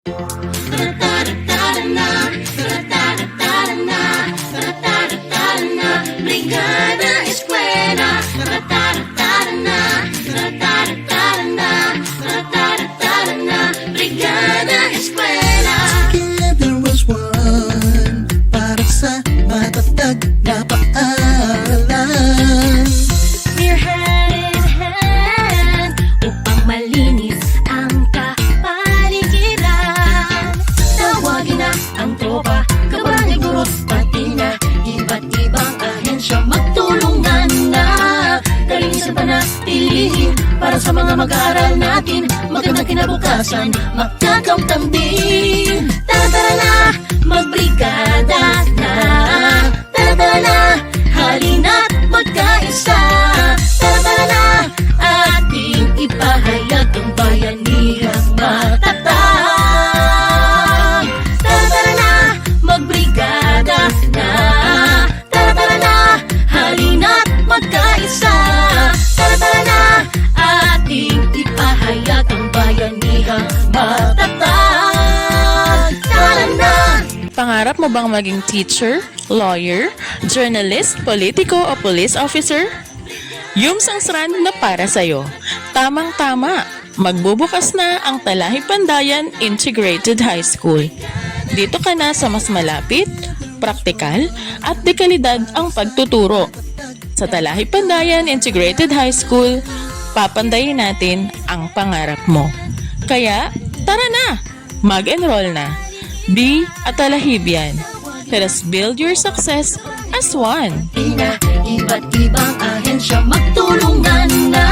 Brigada Eskwela. Brigada Eskwela. Together as one, para sa matatag na paaralan. We're hand in hand upang malinis ang kapaligiran. Tawagin na ang tropa, kabarangay guro, pati na iba't ibang ahensya. Magtulungan na, kalinisan panatilihin para sa mga mag-aaral natin. Magandang kinabukasan, magkakamtambing. Tara na, magbrigada na. Tara na, halina't magkaisa. Tara na, ating ipahayag ang bayanihang matatag. Tara na, magbrigada na. Tara na, halina't magkaisa. Tara na, ating ipahayag ang bayanihang matatag. Tara na. Pangarap mo bang maging teacher, lawyer, journalist, politiko o police officer? Yums ang SRAN na para sa'yo. Tamang-tama, magbubukas na ang Talahi Pandayan Integrated High School. Dito ka na sa mas malapit, praktikal at dekalidad ang pagtuturo. Sa Talahi Pandayan Integrated High School, papandayin natin ang pangarap mo. Kaya, tara na! Mag-enroll na! Be a Talahibian. Let us build your success as one. Iba't ibang ahensya magtulungan na.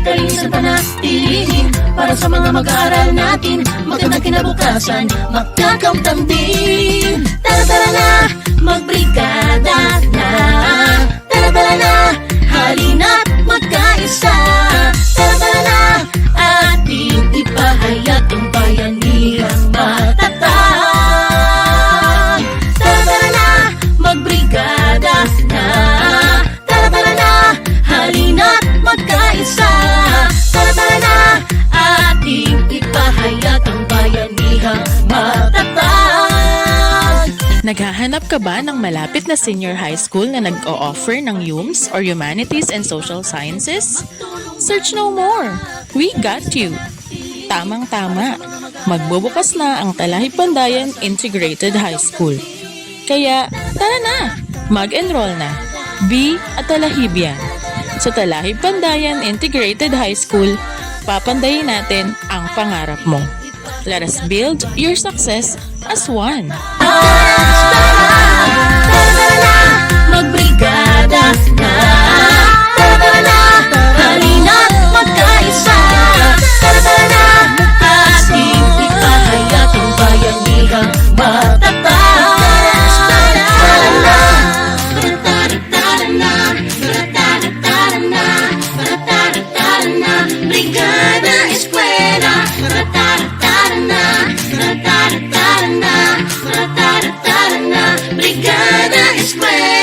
Kalinisan panatilihin para sa mga mag-aaral natin. Magandang kinabukasan, magkakamtambing. Tara na, magbrigada na. Tara na, halina't magkaisa. Tara na, ating ipahayag ang bayanihang matatag. Tara na, magbrigada na. Tara na, halina't magkaisa. Tara na, ating ipahayag ang bayanihang matatag. Naghahanap ka ba ng malapit na senior high school na nag-o-offer ng UMS or Humanities and Social Sciences? Search no more! We got you! Tamang-tama! Magbubukas na ang Talahi Pandayan Integrated High School. Kaya, tara na! Mag-enroll na! Be a Talahibian. Sa Talahi Pandayan Integrated High School, papandayin natin ang pangarap mo. Let us build your success as one. Magbrigada na. Tara na, halina't magkaisa. Tara na, ating ipahayag ang bayanihang matatag. Brigada Eskwela. Brigada Eskwela.